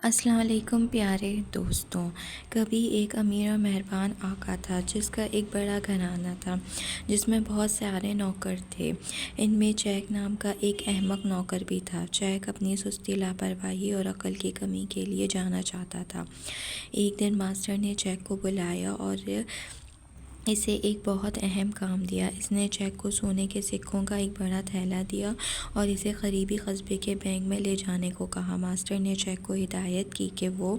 السلام علیکم پیارے دوستوں۔ کبھی ایک امیر اور مہربان آقا تھا جس کا ایک بڑا گھرانہ تھا جس میں بہت سارے نوکر تھے۔ ان میں چیک نام کا ایک احمق نوکر بھی تھا۔ چیک اپنی سستی، لاپرواہی اور عقل کی کمی کے لیے جانا جاتا تھا۔ ایک دن ماسٹر نے چیک کو بلایا اور اسے ایک بہت اہم کام دیا۔ اس نے چیک کو سونے کے سکوں کا ایک بڑا تھیلا دیا اور اسے قریبی قصبے کے بینک میں لے جانے کو کہا۔ ماسٹر نے چیک کو ہدایت کی کہ وہ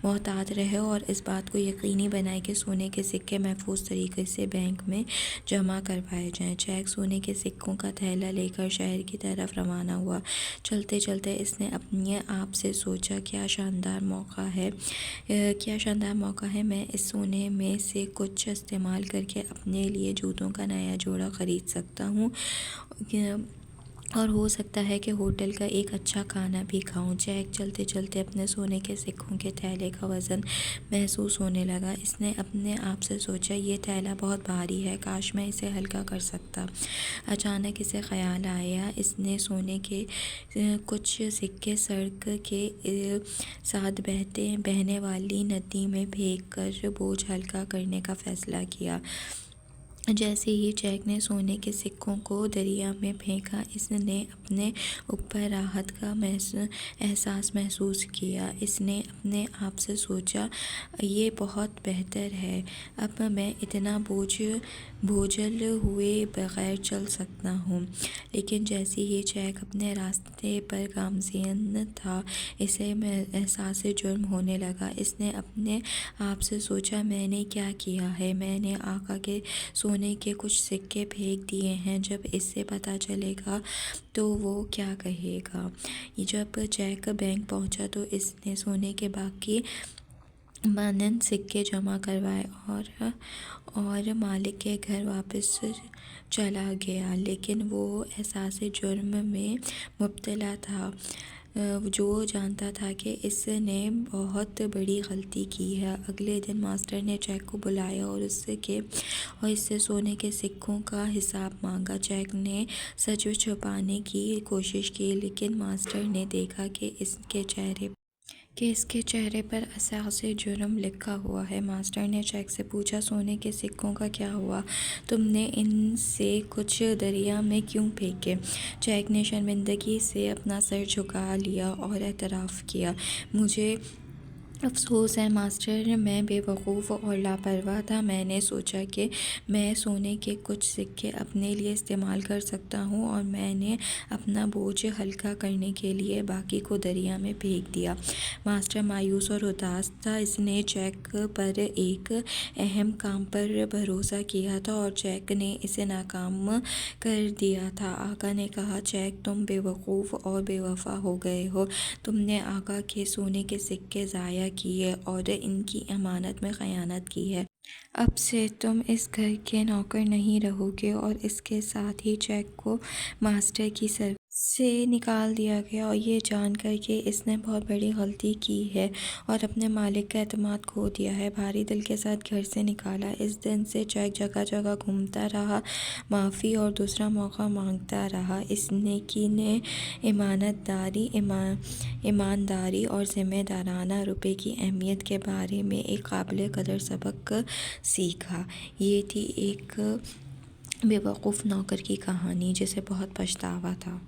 محتاط رہے اور اس بات کو یقینی بنائے کہ سونے کے سکے محفوظ طریقے سے بینک میں جمع کروائے جائیں۔ چیک سونے کے سکوں کا تھیلا لے کر شہر کی طرف روانہ ہوا۔ چلتے چلتے اس نے اپنے آپ سے سوچا، کیا شاندار موقع ہے، میں اس سونے میں سے کچھ استعمال کر کے اپنے لیے جوتوں کا نیا جوڑا خرید سکتا ہوں اور ہو سکتا ہے کہ ہوٹل کا ایک اچھا کھانا بھی کھاؤں۔ چیک چلتے چلتے اپنے سونے کے سکوں کے تھیلے کا وزن محسوس ہونے لگا۔ اس نے اپنے آپ سے سوچا، یہ تھیلا بہت بھاری ہے، کاش میں اسے ہلکا کر سکتا۔ اچانک اسے خیال آیا۔ اس نے سونے کے کچھ سکے سڑک کے ساتھ بہنے والی ندی میں پھینک کر بوجھ ہلکا کرنے کا فیصلہ کیا۔ جیسے ہی چیک نے سونے کے سکوں کو دریا میں پھینکا، اس نے اپنے اوپر راحت کا احساس محسوس کیا۔ اس نے اپنے آپ سے سوچا، یہ بہت بہتر ہے، اب میں اتنا بوجھل ہوئے بغیر چل سکتا ہوں۔ لیکن جیسے ہی چیک اپنے راستے پر گامزن تھا، اسے احساس جرم ہونے لگا۔ اس نے اپنے آپ سے سوچا، میں نے کیا کیا ہے، میں نے آقا کے سونے کے کچھ سکے پھینک دیے ہیں، جب اسے پتہ چلے گا تو وہ کیا کہے گا۔ جب چیک بینک پہنچا تو اس نے سونے کے باقی مانند سکے جمع کروائے اور مالک کے گھر واپس چلا گیا۔ لیکن وہ احساس جرم میں مبتلا تھا۔ جو جانتا تھا کہ اس نے بہت بڑی غلطی کی ہے۔ اگلے دن ماسٹر نے چیک کو بلایا اور اس سے سونے کے سکوں کا حساب مانگا۔ چیک نے سچ چھپانے کی کوشش کی، لیکن ماسٹر نے دیکھا کہ اس کے چہرے پر احساس جرم لکھا ہوا ہے۔ ماسٹر نے چیک سے پوچھا، سونے کے سکوں کا کیا ہوا؟ تم نے ان سے کچھ دریا میں کیوں پھینکے؟ چیک نے شرمندگی سے اپنا سر جھکا لیا اور اعتراف کیا، مجھے افسوس ہے ماسٹر، میں بے وقوف اور لاپرواہ تھا۔ میں نے سوچا کہ میں سونے کے کچھ سکے اپنے لیے استعمال کر سکتا ہوں اور میں نے اپنا بوجھ ہلکا کرنے کے لیے باقی کو دریا میں پھینک دیا۔ ماسٹر مایوس اور اداس تھا۔ اس نے چیک پر ایک اہم کام پر بھروسہ کیا تھا اور چیک نے اسے ناکام کر دیا تھا۔ آقا نے کہا، چیک تم بے وقوف اور بے وفا ہو گئے ہو۔ تم نے آقا کے سونے کے سکے ضائع کیے اور ان کی امانت میں خیانت کی ہے۔ اب سے تم اس گھر کے نوکر نہیں رہو گے۔ اور اس کے ساتھ ہی چیک کو ماسٹر کی سروس سے نکال دیا گیا، اور یہ جان کر کہ اس نے بہت بڑی غلطی کی ہے اور اپنے مالک کا اعتماد کھو دیا ہے، بھاری دل کے ساتھ گھر سے نکالا۔ اس دن سے چیک جگہ جگہ گھومتا رہا، معافی اور دوسرا موقع مانگتا رہا۔ اس نیکی نے ایمانداری اور ذمہ دارانہ رویے کی اہمیت کے بارے میں ایک قابل قدر سبق سیکھا۔ یہ تھی ایک بے وقوف نوکر کی کہانی جسے بہت پچھتاوا تھا۔